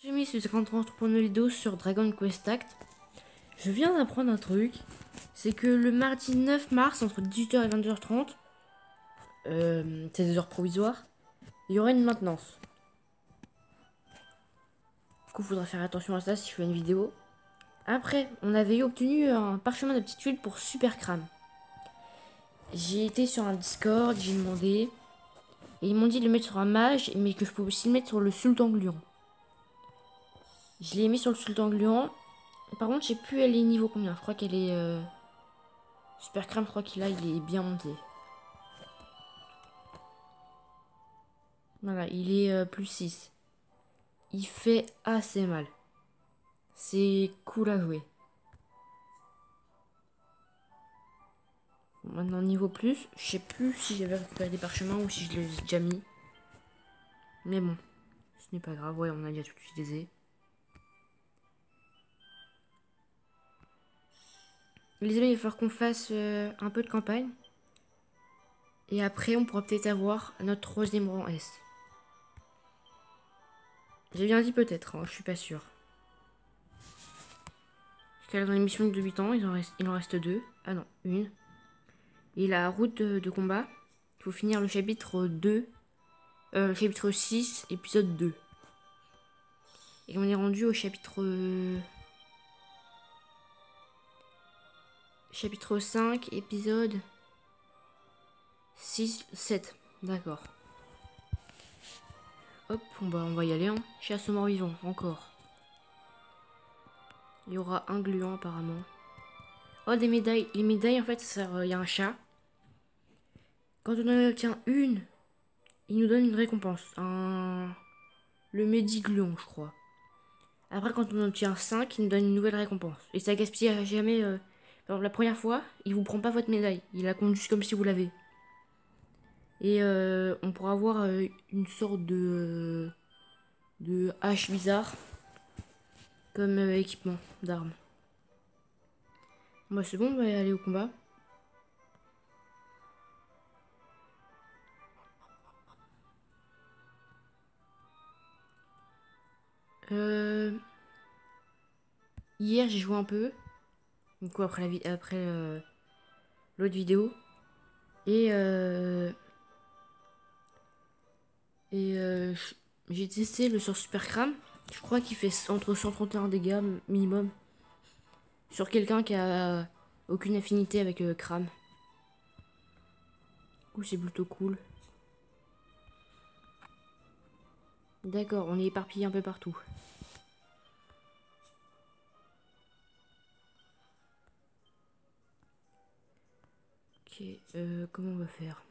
J'ai mis ce 50 pour une vidéo sur Dragon Quest Act. Je viens d'apprendre un truc. C'est que le mardi 9 mars, entre 18h et 22h30, c'est des heures provisoires, il y aura une maintenance. Du coup, il faudra faire attention à ça si je fais une vidéo. Après, on avait obtenu un parchemin d'aptitude pour Super Crame. J'ai été sur un Discord, j'ai demandé. Et ils m'ont dit de le mettre sur un mage, mais que je pouvais aussi le mettre sur le Sultan Gluon. Je l'ai mis sur le Sultan Gluon. Par contre, je sais plus elle est niveau combien. Je crois qu'elle est... Super Crème, je crois qu'il est bien monté. Voilà, il est plus 6. Il fait assez mal. C'est cool à jouer. Bon, maintenant, niveau plus, je sais plus si j'avais récupéré des parchemins ou si je les ai déjà mis. Mais bon, ce n'est pas grave. Ouais, on a déjà tout utilisé. Les amis, il va falloir qu'on fasse un peu de campagne. Et après, on pourra peut-être avoir notre troisième rang S. J'ai bien dit peut-être, hein, je suis pas sûr. Parce que là, dans l'émission de 8 ans, il en reste 2. Ah non, une. Et la route de combat, il faut finir le chapitre 2. Chapitre 6, épisode 2. Et on est rendu au chapitre 5, épisode 6, 7. D'accord. Hop, on va y aller. Hein. Chasse aux morts vivants, encore. Il y aura un gluant apparemment. Oh, des médailles. Les médailles, en fait, il y a un chat. Quand on en obtient une, il nous donne une récompense. Le médigluon, je crois. Après, quand on en obtient 5, il nous donne une nouvelle récompense. Et ça gaspille à jamais. Par exemple, la première fois, il vous prend pas votre médaille. Il la compte juste comme si vous l'avez. Et on pourra avoir une sorte de hache bizarre comme équipement d'armes. Bah c'est bon, on va aller au combat. Hier j'ai joué un peu. Du coup après l'autre vidéo. Et j'ai testé le sur Super Cram. Je crois qu'il fait entre 131 dégâts minimum. Sur quelqu'un qui a aucune affinité avec Cram. Du coup c'est plutôt cool. D'accord, on est éparpillé un peu partout. Ok, comment on va faire?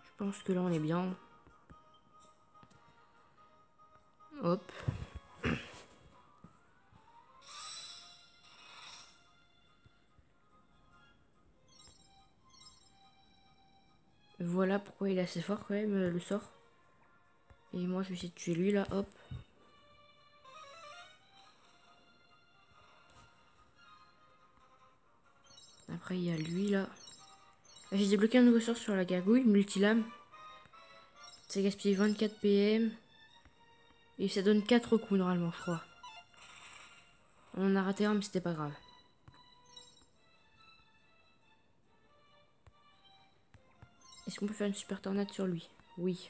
Je pense que là on est bien. Hop. Voilà pourquoi il est assez fort quand même le sort. Et moi je vais essayer de tuer lui là, hop. Après il y a lui là. J'ai débloqué un nouveau sort sur la gargouille, multilame. Ça gaspille 24 PM. Et ça donne 4 coups normalement je crois. On en a raté un mais c'était pas grave. Est-ce qu'on peut faire une super tornade sur lui? Oui.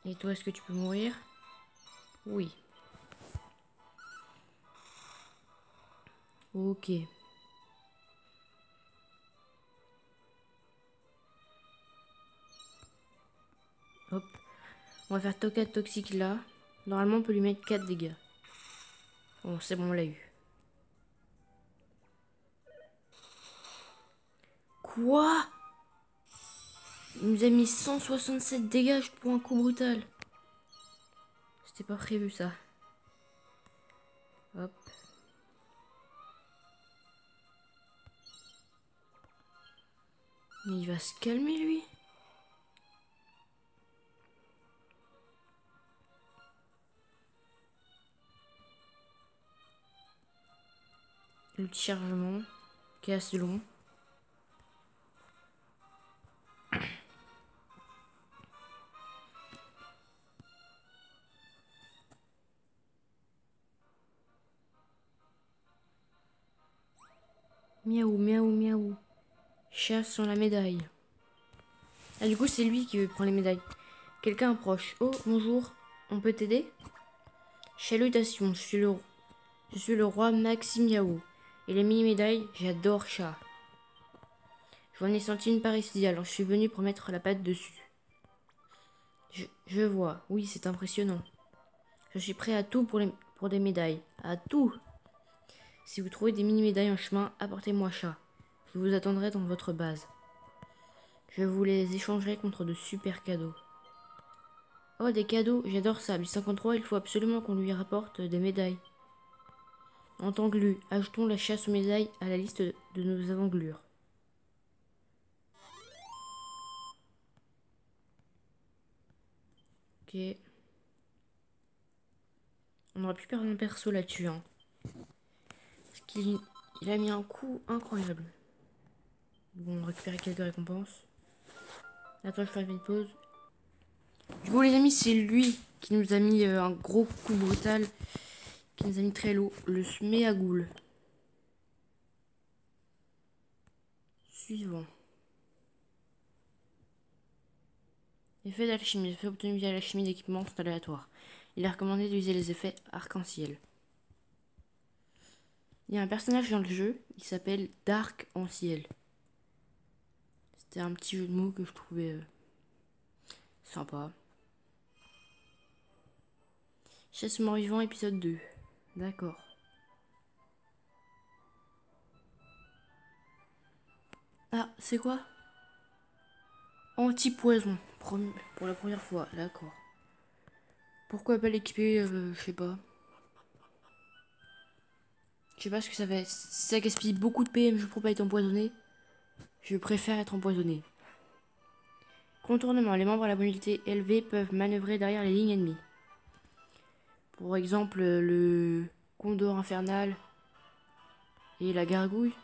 Et toi est-ce que tu peux mourir? Oui. Ok. Hop. On va faire Toka toxique là. Normalement on peut lui mettre 4 dégâts. Bon c'est bon on l'a eu. Quoi? Il nous a mis 167 dégâts pour un coup brutal. C'était pas prévu ça. Hop. Mais il va se calmer lui. Le petit chargement qui est assez long. Miaou, miaou, miaou. Chat sans la médaille. Ah, du coup, c'est lui qui prend les médailles. Quelqu'un approche. Oh, bonjour. On peut t'aider? Chalutations, je suis le roi Maxime Miaou. Et les mini-médailles, j'adore chat. J'en ai senti une par ici, alors je suis venu pour mettre la patte dessus. Je vois, oui, c'est impressionnant. Je suis prêt à tout pour des médailles. À tout! Si vous trouvez des mini-médailles en chemin, apportez-moi chat. Je vous attendrai dans votre base. Je vous les échangerai contre de super cadeaux. Oh, des cadeaux, j'adore ça. 53, il faut absolument qu'on lui rapporte des médailles. Entendu, ajoutons la chasse aux médailles à la liste de nos avenglures. Ok. On aurait pu perdre un perso là-dessus, hein. Parce qu'il a mis un coup incroyable. Bon, on récupère quelques récompenses. Attends, je fais une pause. Du coup, les amis, c'est lui qui nous a mis un gros coup brutal. Qui nous a mis très lourd. Le Sméaghoul. Suivant. Effet d'alchimie. Effet obtenu via l'alchimie d'équipement sont aléatoires. Il est recommandé d'utiliser les effets arc-en-ciel. Il y a un personnage dans le jeu, il s'appelle Dark-en-ciel. C'était un petit jeu de mots que je trouvais sympa. Chasse mort-vivant, épisode 2. D'accord. Ah, c'est quoi? Anti-poison. Pour la première fois, d'accord. Pourquoi pas l'équiper, je sais pas. Je sais pas ce que ça fait. Si ça gaspille beaucoup de PM, je pour pas être empoisonné. Je préfère être empoisonné. Contournement. Les membres à la mobilité élevée peuvent manœuvrer derrière les lignes ennemies. Pour exemple, le condor infernal et la gargouille.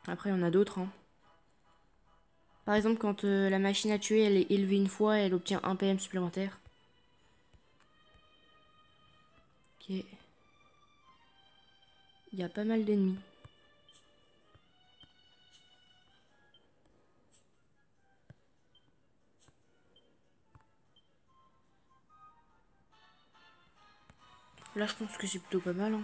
Après, il y en a d'autres, hein. Par exemple, quand la machine à tuer, elle est élevée une fois, elle obtient 1 PM supplémentaire. Ok. Il y a pas mal d'ennemis. Là, je pense que c'est plutôt pas mal, hein.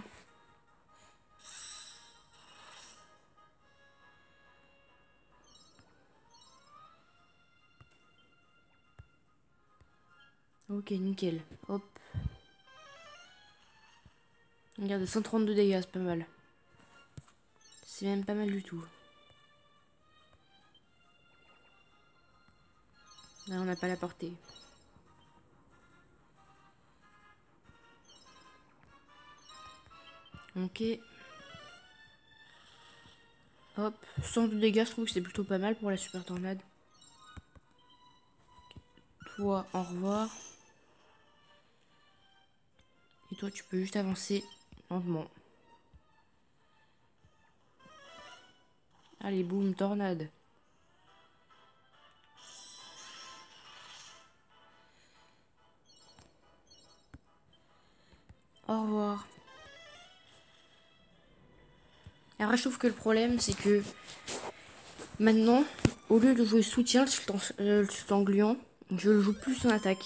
Ok, nickel. Hop. Regarde, 132 dégâts, c'est pas mal. C'est même pas mal du tout. Là, on n'a pas la portée. Ok. Hop. 102 dégâts, je trouve que c'est plutôt pas mal pour la super tornade. Toi, au revoir. Et toi, tu peux juste avancer lentement. Allez, boum, tornade. Au revoir. Alors, je trouve que le problème, c'est que maintenant, au lieu de jouer soutien, le sultan gluant, je le joue plus en attaque.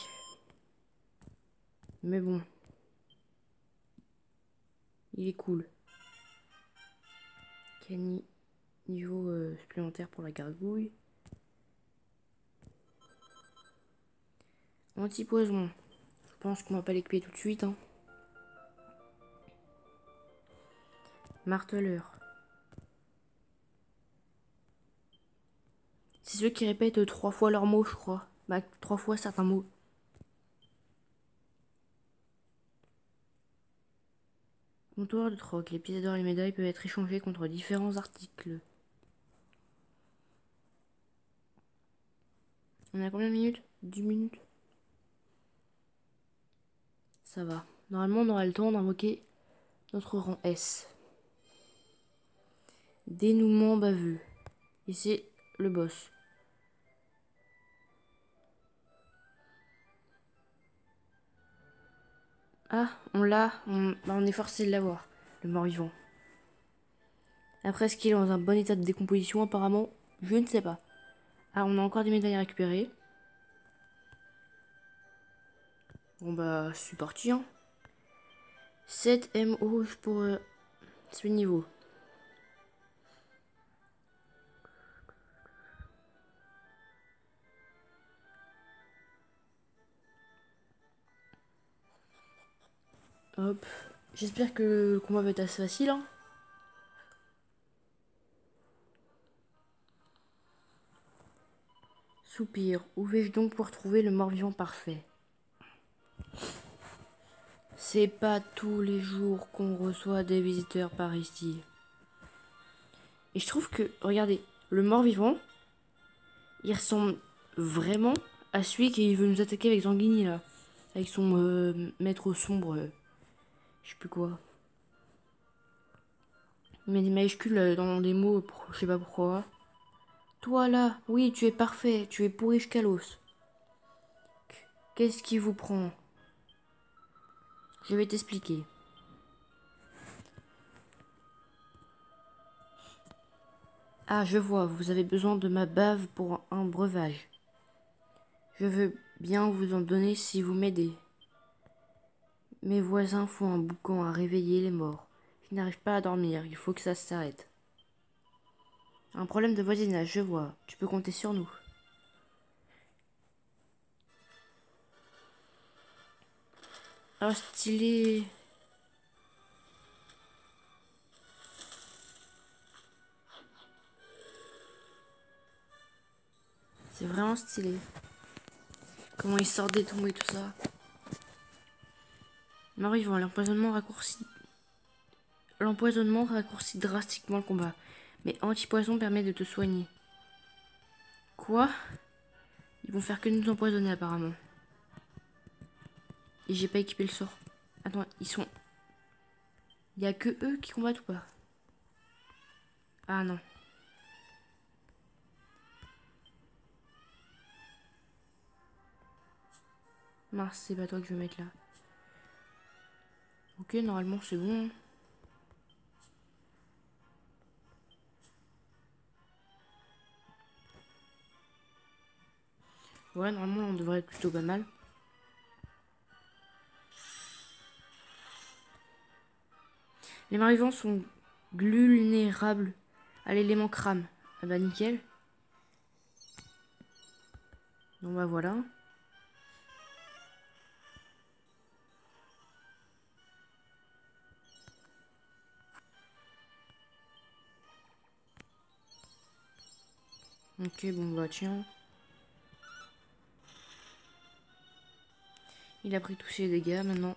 Mais bon. Il est cool. Cani, niveau supplémentaire pour la gargouille. Anti-poison. Je pense qu'on va pas l'équiper tout de suite, hein. Marteleur. C'est ceux qui répètent 3 fois leurs mots, je crois. Bah, 3 fois certains mots. Comptoir de troc. Les pièces d'or et les médailles peuvent être échangées contre différents articles. On a combien de minutes? 10 minutes. Ça va. Normalement, on aura le temps d'invoquer notre rang S. Dénouement baveux. Et c'est le boss. Ah, on l'a. On est forcé de l'avoir. Le mort-vivant. Après, est-ce qu'il est dans un bon état de décomposition apparemment? Je ne sais pas. Ah, on a encore des médailles à récupérer. Bon bah, c'est parti, hein. 7 MO pour ce niveau. Hop. J'espère que le combat va être assez facile, hein. Soupir. Où vais-je donc pouvoir trouver le mort-vivant parfait? C'est pas tous les jours qu'on reçoit des visiteurs par ici. Et je trouve que, regardez, le mort-vivant, il ressemble vraiment à celui qui veut nous attaquer avec Zanguini, là. Avec son maître sombre. Je sais plus quoi. Il met des majuscules dans des mots, je sais pas pourquoi. Toi là, oui, tu es parfait, tu es pourri jusqu'à l'os. Qu'est-ce qui vous prend? Je vais t'expliquer. Ah, je vois, vous avez besoin de ma bave pour un breuvage. Je veux bien vous en donner si vous m'aidez. Mes voisins font un boucan à réveiller les morts. Je n'arrive pas à dormir, il faut que ça s'arrête. Un problème de voisinage, je vois. Tu peux compter sur nous. Ah, stylé. C'est vraiment stylé. Comment ils sortent des tombes et tout ça. Mort-vivant, L'empoisonnement raccourcit drastiquement le combat. Mais anti-poison permet de te soigner. Quoi? Ils vont faire que nous empoisonner apparemment. Et j'ai pas équipé le sort. Attends, ils sont... Il y a que eux qui combattent ou pas? Ah non. Mince, c'est pas toi que je vais mettre là. Ok, normalement c'est bon. Ouais, normalement on devrait être plutôt pas mal. Les morts-vivants sont vulnérables à l'élément crame. Ah bah nickel. Donc bah voilà. Ok, bon bah tiens. Il a pris tous ses dégâts maintenant.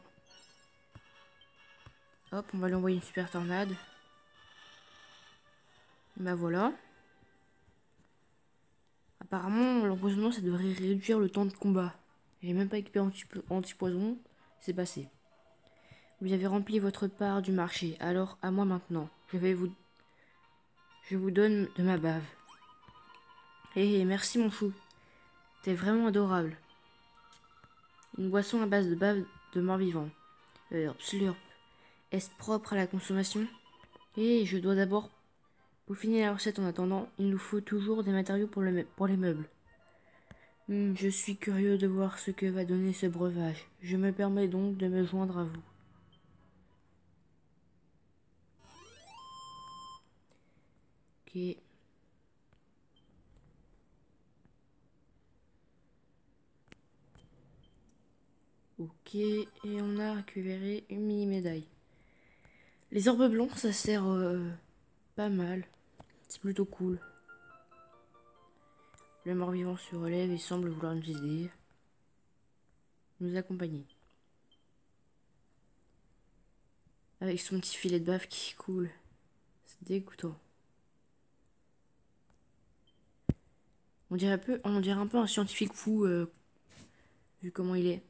Hop, on va lui envoyer une super tornade. Bah voilà. Apparemment, l'empoisonnement, ça devrait réduire le temps de combat. J'ai même pas équipé anti-poison. C'est passé. Vous avez rempli votre part du marché. Alors, à moi maintenant. Je vous donne de ma bave. Hé, merci mon chou. T'es vraiment adorable. Une boisson à base de bave de mort-vivant. Slurp. Est-ce propre à la consommation? Je dois d'abord peaufiner la recette en attendant. Il nous faut toujours des matériaux pour les meubles. Je suis curieux de voir ce que va donner ce breuvage. Je me permets donc de me joindre à vous. Ok. Ok, et on a récupéré une mini médaille. Les orbes blancs, ça sert pas mal. C'est plutôt cool. Le mort-vivant se relève et semble vouloir nous aider. Nous accompagner. Avec son petit filet de bave qui coule. C'est dégoûtant. On dirait un peu un scientifique fou, vu comment il est.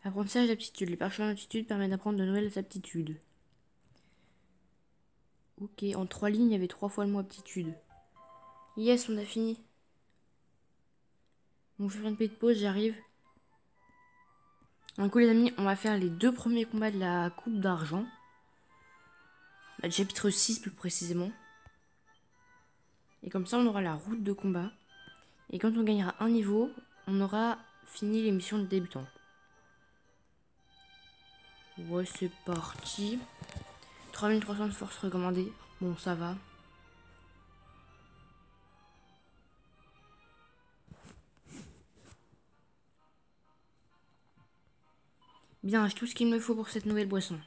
Apprentissage d'aptitude. Les parchemins d'aptitude permettent d'apprendre de nouvelles aptitudes. Ok, en 3 lignes, il y avait 3 fois le mot aptitude. Yes, on a fini. Bon, je vais faire une petite pause, j'arrive. Du coup les amis, on va faire les 2 premiers combats de la coupe d'argent. Le chapitre 6 plus précisément. Et comme ça on aura la route de combat. Et quand on gagnera un niveau, on aura fini les missions de débutant. Ouais, c'est parti. 3300 de force recommandée. Bon, ça va. Bien, j'ai tout ce qu'il me faut pour cette nouvelle boisson.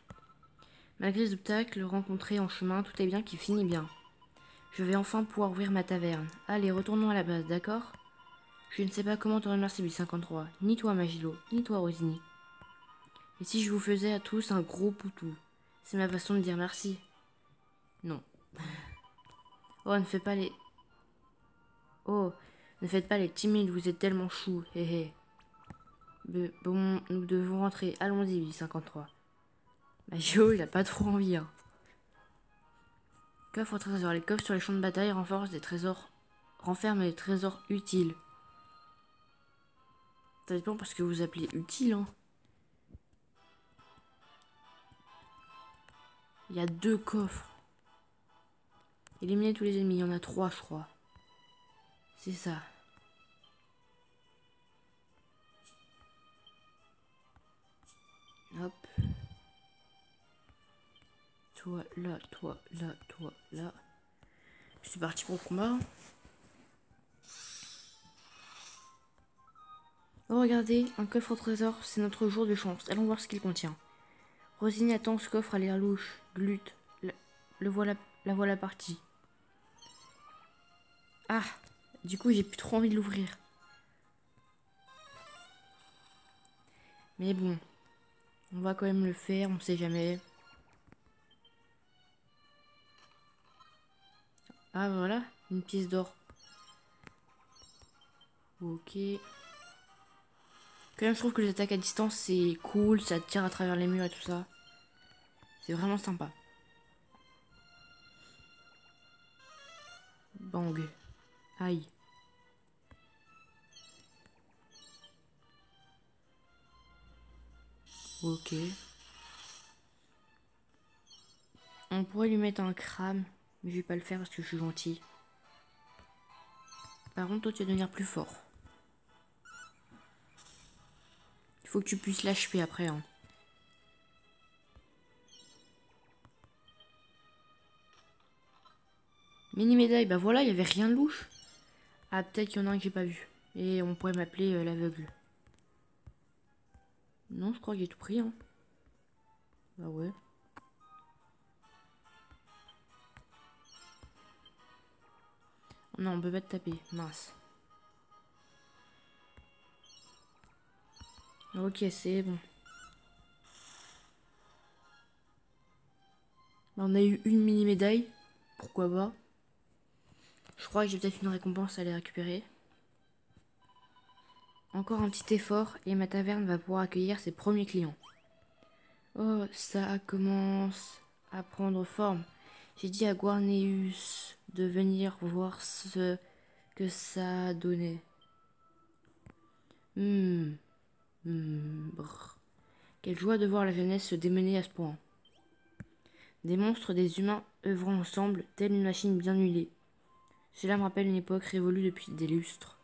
Malgré les obstacles rencontrés en chemin, tout est bien qui finit bien. Je vais enfin pouvoir ouvrir ma taverne. Allez, retournons à la base, d'accord? Je ne sais pas comment te remercier, Bill 53. Ni toi, Magilo, ni toi, Rosini. Et si je vous faisais à tous un gros poutou? C'est ma façon de dire merci. Non. Oh, ne faites pas les... Oh, ne faites pas les timides, vous êtes tellement chou, hé hé. Bon, nous devons rentrer. Allons-y, Bill 53. Magilo, il a pas trop envie, hein. Coffre au trésor. Les coffres sur les champs de bataille renforcent des trésors... renferment des trésors utiles. Ça dépend parce que vous appelez utile, hein. Il y a 2 coffres. Éliminer tous les ennemis. Il y en a 3, je crois. C'est ça. Hop. Toi, là, toi, là, toi, là. C'est parti pour le combat. Oh, regardez, un coffre au trésor. C'est notre jour de chance. Allons voir ce qu'il contient. Rosine attend ce coffre à l'air louche. Glut. Le voilà, la voilà partie. Ah, du coup, j'ai plus trop envie de l'ouvrir. Mais bon, on va quand même le faire, on sait jamais. Ah, voilà, une pièce d'or. Ok. Quand même, je trouve que les attaques à distance, c'est cool, ça tire à travers les murs et tout ça. C'est vraiment sympa. Bang. Aïe. Ok. On pourrait lui mettre un crâne, mais je vais pas le faire parce que je suis gentil. Par contre, toi, tu vas devenir plus fort. Il faut que tu puisses l'HP après, hein. Mini médaille, bah voilà, il y avait rien de louche. Ah, peut-être qu'il y en a un que j'ai pas vu. Et on pourrait m'appeler l'aveugle. Non, je crois que j'ai tout pris, hein. Bah ouais. Non, on peut pas te taper, mince. Ok, c'est bon. Bah, on a eu une mini médaille. Pourquoi pas? Je crois que j'ai peut-être une récompense à aller récupérer. Encore un petit effort et ma taverne va pouvoir accueillir ses premiers clients. Oh, ça commence à prendre forme. J'ai dit à Guarneus de venir voir ce que ça donnait. Brr. Quelle joie de voir la jeunesse se démener à ce point. Des monstres, des humains œuvrant ensemble, telle une machine bien huilée. Cela me rappelle une époque révolue depuis des lustres.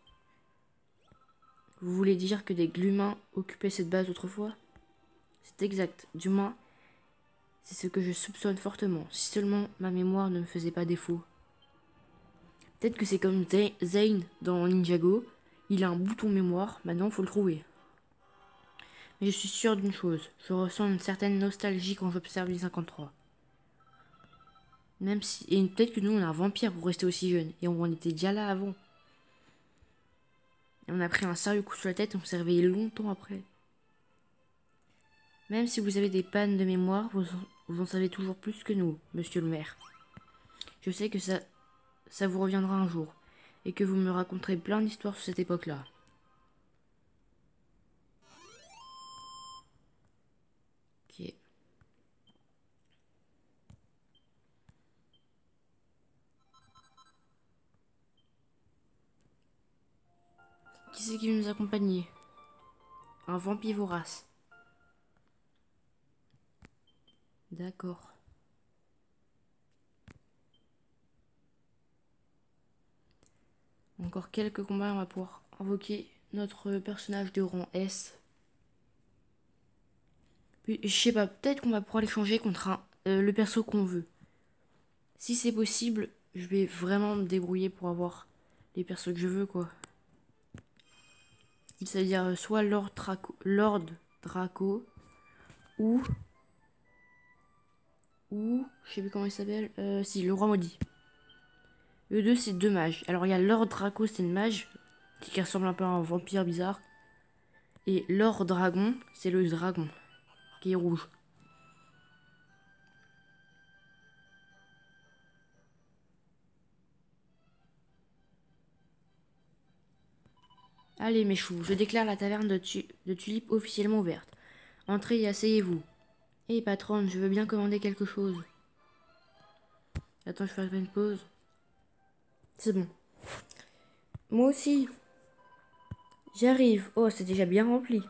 Vous voulez dire que des glumains occupaient cette base autrefois? C'est exact, du moins, c'est ce que je soupçonne fortement, si seulement ma mémoire ne me faisait pas défaut. Peut-être que c'est comme Zane dans Ninjago, il a un bouton mémoire, maintenant faut le trouver. Mais je suis sûre d'une chose, je ressens une certaine nostalgie quand j'observe les 53. Même si... Et peut-être que nous on a un vampire pour rester aussi jeune, et on était déjà là avant. Et on a pris un sérieux coup sur la tête et on s'est réveillé longtemps après. Même si vous avez des pannes de mémoire, vous en savez toujours plus que nous, monsieur le maire. Je sais que ça vous reviendra un jour, et que vous me raconterez plein d'histoires sur cette époque-là. Ok. Qui c'est qui nous accompagnait? Un vampire vorace. D'accord. Encore quelques combats, on va pouvoir invoquer notre personnage de rang S. Puis, je sais pas, peut-être qu'on va pouvoir l'échanger contre le perso qu'on veut. Si c'est possible, je vais vraiment me débrouiller pour avoir les persos que je veux, quoi. C'est-à-dire soit Lord Draco ou je sais plus comment il s'appelle, si, le roi maudit. Eux deux, c'est deux mages. Alors il y a Lord Draco, c'est une mage qui ressemble un peu à un vampire bizarre. Et Lord Dragon, c'est le dragon qui est rouge. Allez mes choux, je déclare la taverne de Tulipes officiellement ouverte. Entrez et asseyez-vous. Hé patronne, je veux bien commander quelque chose. Attends, je fais une pause. C'est bon. Moi aussi. J'arrive. Oh, c'est déjà bien rempli.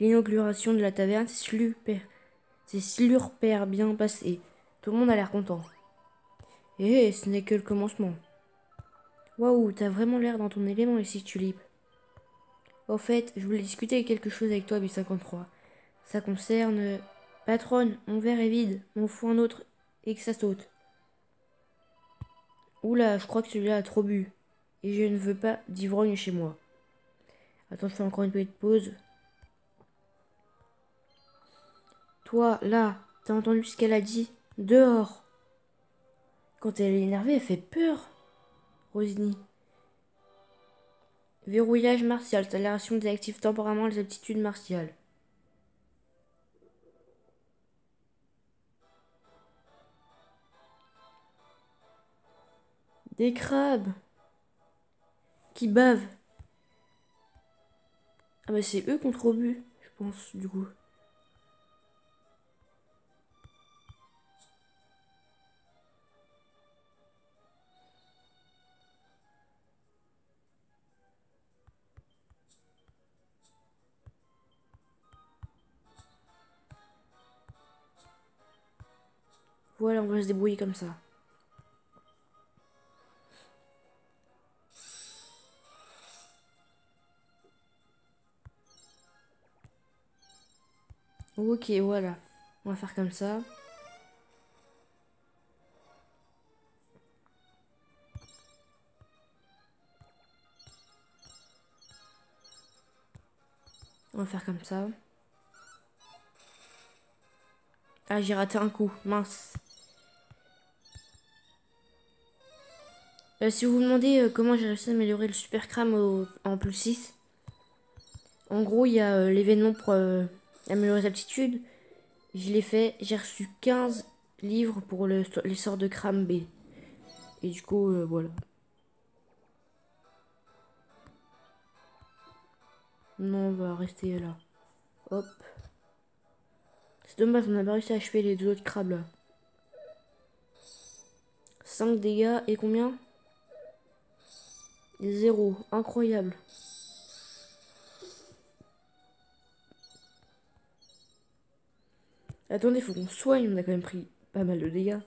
L'inauguration de la taverne c'est super bien passé. Tout le monde a l'air content. Eh, ce n'est que le commencement. Waouh, t'as vraiment l'air dans ton élément ici, Tulipe. Au fait, je voulais discuter quelque chose avec toi, B53. Ça concerne... Patronne, mon verre est vide, m'en faut un autre et que ça saute. Oula, je crois que celui-là a trop bu. Et je ne veux pas d'ivrogne chez moi. Attends, je fais encore une petite pause. Toi, là, t'as entendu ce qu'elle a dit? Dehors. Quand elle est énervée, elle fait peur. Rosny. Verrouillage martial. Tolération désactive temporairement les aptitudes martiales. Des crabes qui bavent. Ah bah c'est eux contre bu, je pense, du coup. Voilà, on va se débrouiller comme ça. Ok, voilà. On va faire comme ça. On va faire comme ça. Ah, j'ai raté un coup. Mince. Si vous vous demandez comment j'ai réussi à améliorer le super crame en plus 6, en gros, il y a l'événement pour améliorer les aptitudes. Je l'ai fait. J'ai reçu 15 livres pour les sorts de crame B. Et du coup, voilà. Non, on va rester là. Hop. C'est dommage, on n'a pas réussi à achever les deux autres crabes là. 5 dégâts et combien? 0. Incroyable. Attendez, faut qu'on soigne, on a quand même pris pas mal de dégâts.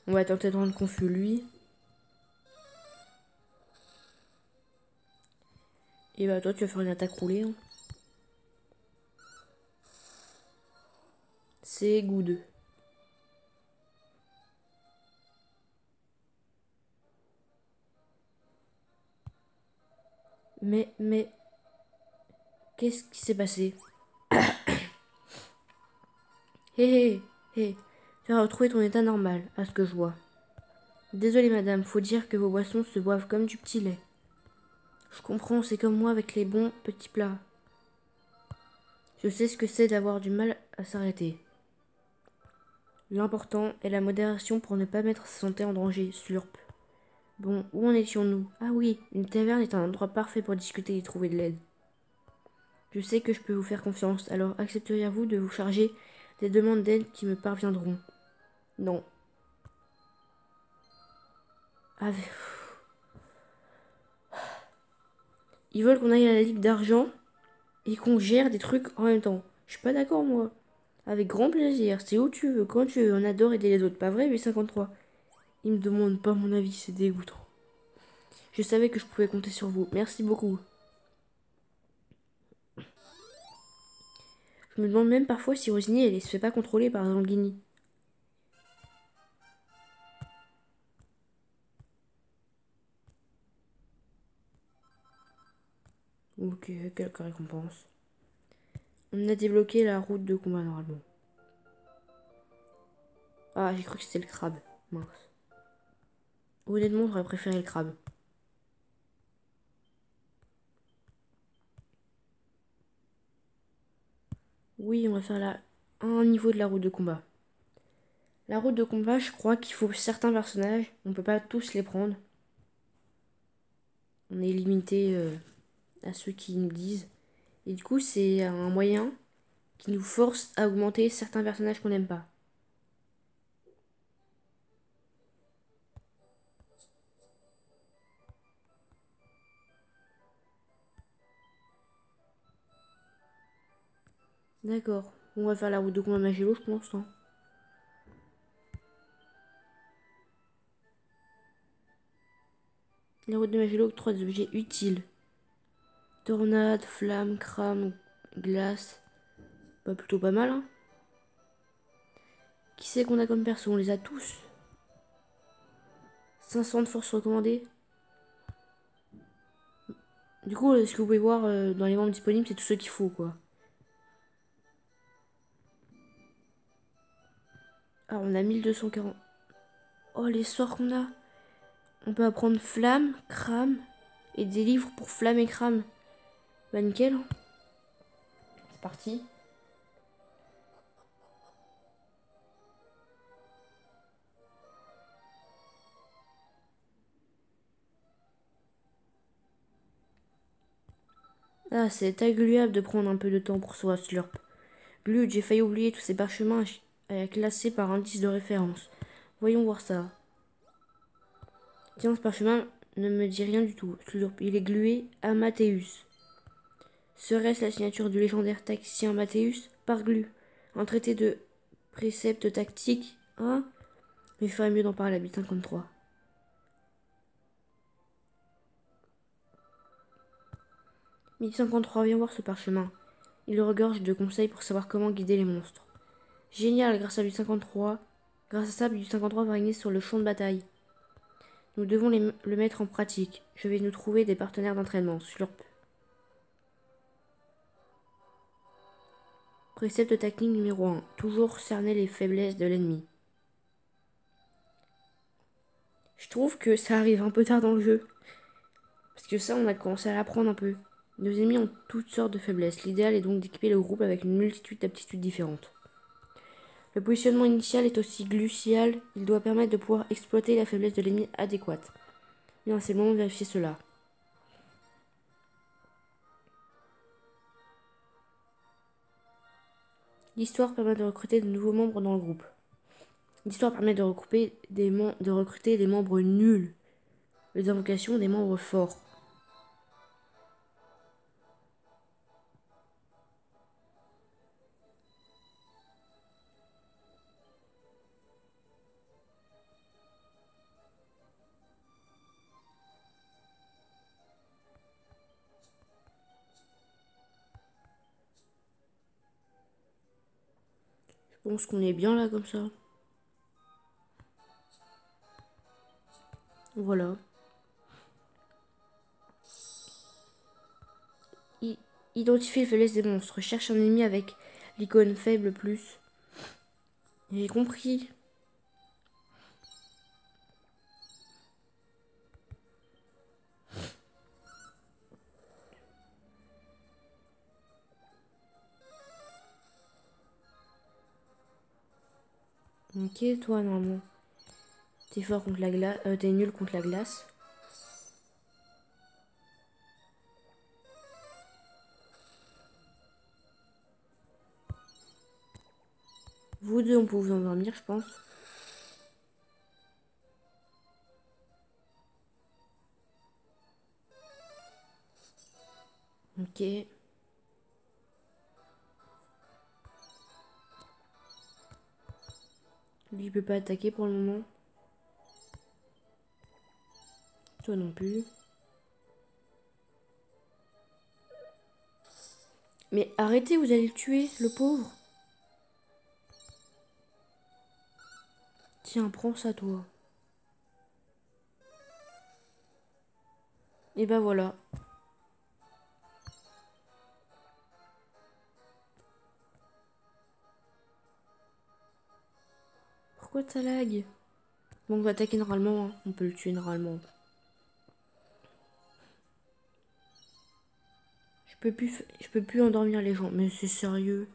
On va tenter de rendre confus lui. Et bah toi tu vas faire une attaque roulée. Hein. C'est good. Mais, qu'est-ce qui s'est passé? Hé hé hé, tu as retrouvé ton état normal, à ce que je vois. Désolée madame, faut dire que vos boissons se boivent comme du petit lait. Je comprends, c'est comme moi avec les bons petits plats. Je sais ce que c'est d'avoir du mal à s'arrêter. L'important est la modération pour ne pas mettre sa santé en danger, slurp. Bon, où en étions-nous? Ah oui, une taverne est un endroit parfait pour discuter et trouver de l'aide. Je sais que je peux vous faire confiance, alors accepteriez-vous de vous charger des demandes d'aide qui me parviendront? Non. Avec... Ils veulent qu'on aille à la Ligue d'Argent et qu'on gère des trucs en même temps. Je suis pas d'accord, moi. Avec grand plaisir. C'est où tu veux, quand tu veux. On adore aider les autres. Pas vrai, 853. Ils me demandent pas mon avis. C'est dégoûtant. Je savais que je pouvais compter sur vous. Merci beaucoup. Je me demande même parfois si Rosini, elle se fait pas contrôler par Zanguini. Ok, quelques récompenses. On a débloqué la route de combat normalement. Ah, j'ai cru que c'était le crabe. Mince. Honnêtement, j'aurais préféré le crabe. Oui, on va faire un niveau de la route de combat. La route de combat, je crois qu'il faut certains personnages. On peut pas tous les prendre. On est limité à ceux qui nous disent. Et du coup, c'est un moyen qui nous force à augmenter certains personnages qu'on n'aime pas. D'accord. On va faire la route de combat Magelo, je pense. Hein. La route de Magelo octroie des objets utiles. Tornade, flamme, crame, glace. Bah, plutôt pas mal, hein. Qui c'est qu'on a comme perso? On les a tous. 500 de force recommandée. Du coup, ce que vous pouvez voir dans les membres disponibles, c'est tout ce qu'il faut, quoi. Ah, on a 1240. Oh, les sorts qu'on a. On peut apprendre flamme, crame et des livres pour flamme et crame. Bah, nickel. Hein. C'est parti. Ah, c'est agréable de prendre un peu de temps pour soi, Slurp. Glued, j'ai failli oublier tous ces parchemins classés par indice de référence. Voyons voir ça. Tiens, ce parchemin ne me dit rien du tout. Slurp, il est glué Amateus. Serait-ce la signature du légendaire tacticien Mathéus par glu? Un traité de préceptes tactiques, hein? Mais il ferait mieux d'en parler à 853. 1053, viens voir ce parchemin. Il regorge de conseils pour savoir comment guider les monstres. Génial, grâce à 853. Grâce à ça, 853 va régner sur le champ de bataille. Nous devons le mettre en pratique. Je vais nous trouver des partenaires d'entraînement. Slurp. Précepte tactique numéro 1. Toujours cerner les faiblesses de l'ennemi. Je trouve que ça arrive un peu tard dans le jeu. Parce que ça, on a commencé à l'apprendre un peu. Nos ennemis ont toutes sortes de faiblesses. L'idéal est donc d'équiper le groupe avec une multitude d'aptitudes différentes. Le positionnement initial est aussi glucial. Il doit permettre de pouvoir exploiter la faiblesse de l'ennemi adéquate. Bien, c'est le moment de vérifier cela. L'histoire permet de recruter de nouveaux membres dans le groupe. L'histoire permet de recruter des membres nuls. Les invocations des membres forts. Je pense qu'on est bien là comme ça. Voilà. Identifier les faiblesses des monstres. Cherche un ennemi avec l'icône faible plus. J'ai compris. Ok, toi, normalement. T'es fort contre la glace. T'es nul contre la glace. Vous deux, on peut vous endormir, je pense. Ok. Lui, il peut pas attaquer pour le moment. Toi non plus. Mais arrêtez, vous allez le tuer, le pauvre. Tiens, prends ça, toi. Et bah voilà. Pourquoi ça lag? Bon, on va attaquer normalement, hein. On peut le tuer normalement. Je peux plus endormir les gens. Mais c'est sérieux.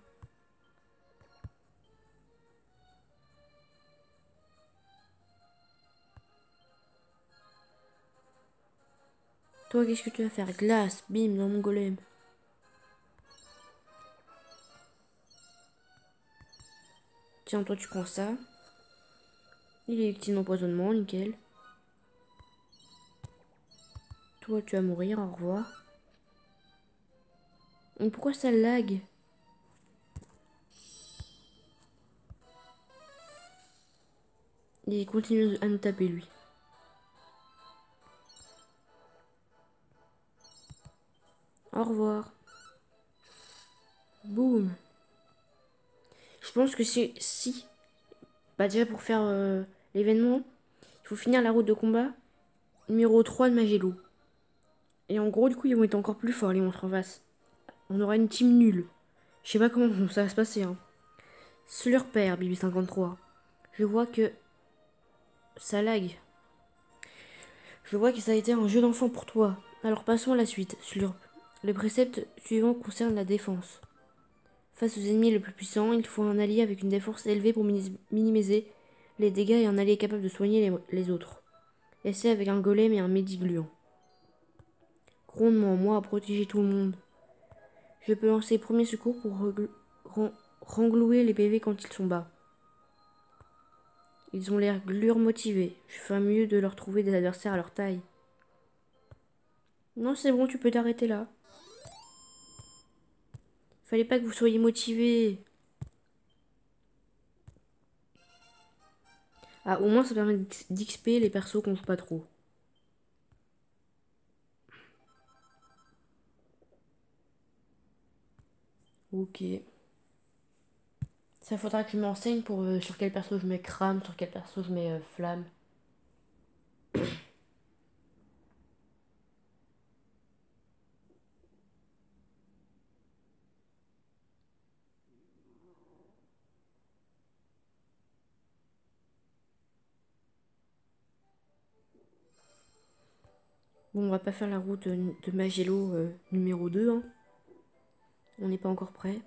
Toi, qu'est-ce que tu vas faire? Glace, bim, dans mon golem. Tiens, toi, tu prends ça. Il est victime d'empoisonnement, nickel. Toi, tu vas mourir, au revoir. Mais pourquoi ça lag? Il continue à nous taper, lui. Au revoir. Boum. Je pense que si bah déjà pour faire l'événement, il faut finir la route de combat numéro 3 de Magello. Et en gros, du coup, ils vont être encore plus forts, les monstres en face. On aura une team nulle. Je sais pas comment ça va se passer, hein. Slurper, BB53. Je vois que ça lag. Je vois que ça a été un jeu d'enfant pour toi. Alors passons à la suite, Slurp. Le précepte suivant concerne la défense. Face aux ennemis les plus puissants, il faut un allié avec une défense élevée pour minimiser les dégâts et un allié capable de soigner les autres. Essaie avec un golem et un médigluant. Grondement, moi à protéger tout le monde. Je peux lancer premier secours pour renglouer les PV quand ils sont bas. Ils ont l'air glure motivés. Je ferais mieux de leur trouver des adversaires à leur taille. Non, c'est bon, tu peux t'arrêter là. Fallait pas que vous soyez motivés. Ah, au moins ça permet d'XP les persos qu'on joue pas trop. Ok. Ça faudra que je m'enseigne pour sur quel perso je mets crame, sur quel perso je mets flamme. Bon, on va pas faire la route de Magello numéro 2, hein. On n'est pas encore prêt.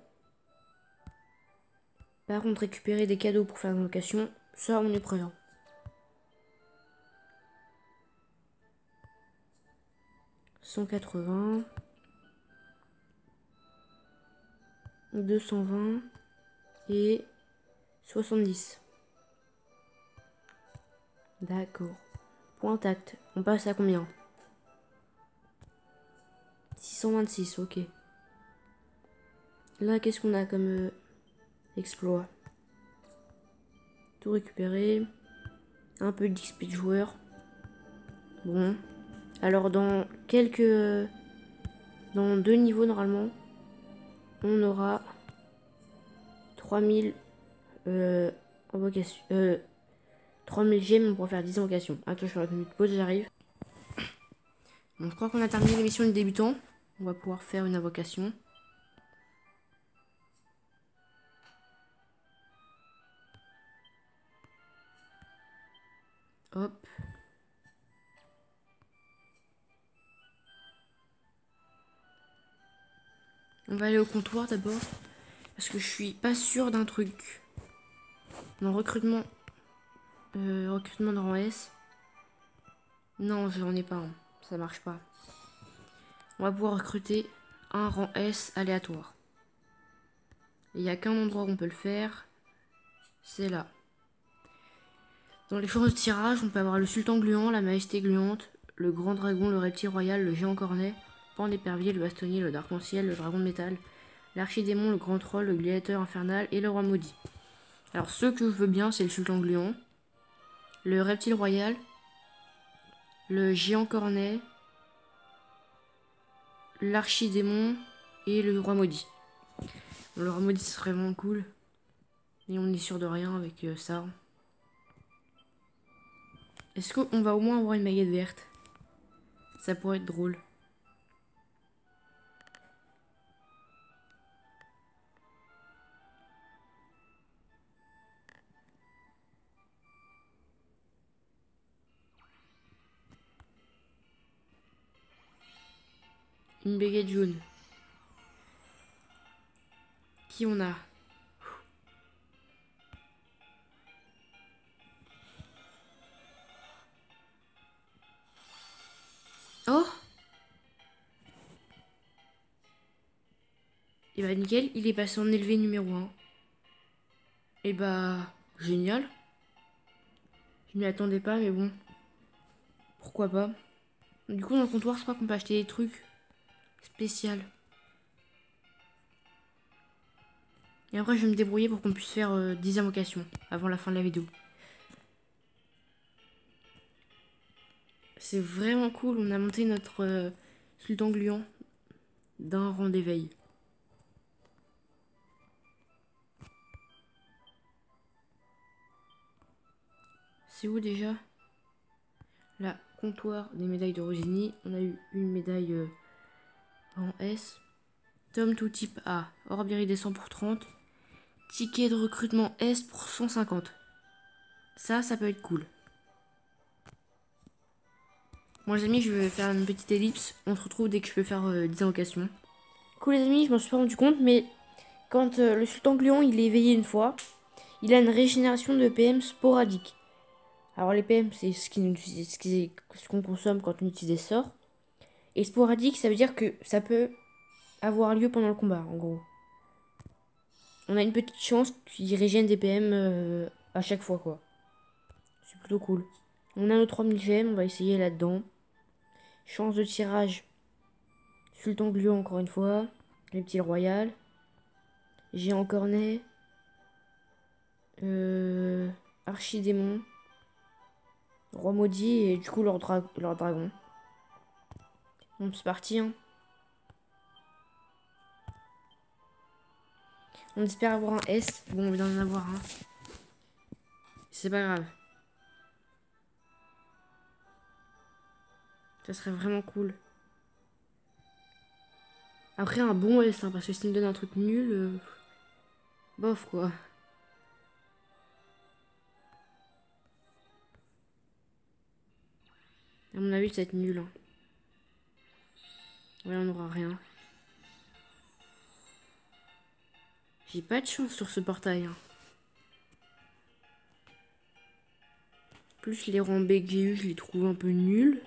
Par contre, récupérer des cadeaux pour faire une location, ça on est prêt, hein. 180. 220 et 70. D'accord. Point tact. On passe à combien? 626, ok. Là, qu'est-ce qu'on a comme exploit? Tout récupérer. Un peu d'XP de joueur. Bon. Alors, dans 2 niveaux, normalement, on aura 3000 invocations. 3000 gemmes pour faire 10 invocations. Attends, je fais une minute de pause, j'arrive. Bon, je crois qu'on a terminé l'émission du débutant. On va pouvoir faire une invocation. Hop. On va aller au comptoir d'abord. Parce que je suis pas sûre d'un truc. Mon recrutement. Recrutement de rang S. Non, j'en ai pas un. Ça marche pas. On va pouvoir recruter un rang S aléatoire. Il n'y a qu'un endroit où on peut le faire. C'est là. Dans les chances de tirage, on peut avoir le sultan gluant, la majesté gluante, le grand dragon, le reptile royal, le géant cornet pan d'épervier, le bastonnier, le arc-en-ciel, le dragon de métal, l'archidémon, le grand troll, le gladiateur infernal et le roi maudit. Alors ceux que je veux bien, c'est le sultan gluant, le reptile royal, le géant cornet, l'archidémon et le roi maudit. Le roi maudit serait vraiment cool. Et on est sûr de rien avec ça. Est-ce qu'on va au moins avoir une baguette verte? Ça pourrait être drôle. Une baguette jaune. Qui on a? Oh! Et bah nickel, il est passé en élevé numéro 1. Et bah génial. Je m'y attendais pas mais bon. Pourquoi pas. Du coup dans le comptoir je crois qu'on peut acheter des trucs spéciaux. Et après je vais me débrouiller pour qu'on puisse faire 10 invocations avant la fin de la vidéo. C'est vraiment cool, on a monté notre sultan gluant d'un rang d'éveil. C'est où déjà? Là, comptoir des médailles de Rosini. On a eu une médaille en S. Tome tout type A. Orbe iridescent pour 30. Ticket de recrutement S pour 150. Ça peut être cool. Bon les amis, je vais faire une petite ellipse. On se retrouve dès que je peux faire 10 invocations. Cool les amis, je m'en suis pas rendu compte, mais quand le sultan gluant il est éveillé une fois, il a une régénération de PM sporadique. Alors les PM c'est ce qu'on consomme quand on utilise des sorts. Et sporadique ça veut dire que ça peut avoir lieu pendant le combat en gros. On a une petite chance qu'il régène des PM à chaque fois quoi. C'est plutôt cool. On a nos 3000 gemmes, on va essayer là-dedans. Chance de tirage. Sultan gluant encore une fois. Reptile royal. Géant cornet. Archidémon. Roi maudit et du coup leur dragon. Bon c'est parti hein. On espère avoir un S. Bon on vient d'en avoir un. C'est pas grave. Ça serait vraiment cool. Après un bon S hein, parce que s'il me donne un truc nul. Bof quoi. À mon avis ça va être nul hein. Ouais on n'aura rien. J'ai pas de chance sur ce portail hein. Plus les rangs B que j'ai eu, je les trouve un peu nuls.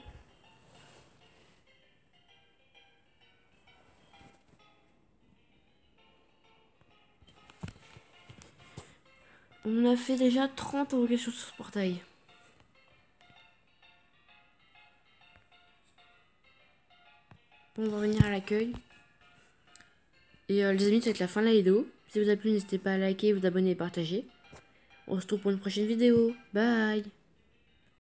On a fait déjà 30 invocations sur ce portail. Bon, on va revenir à l'accueil. Et les amis, ça va être la fin de la vidéo. Si vous a plu, n'hésitez pas à liker, vous abonner et partager. On se retrouve pour une prochaine vidéo. Bye!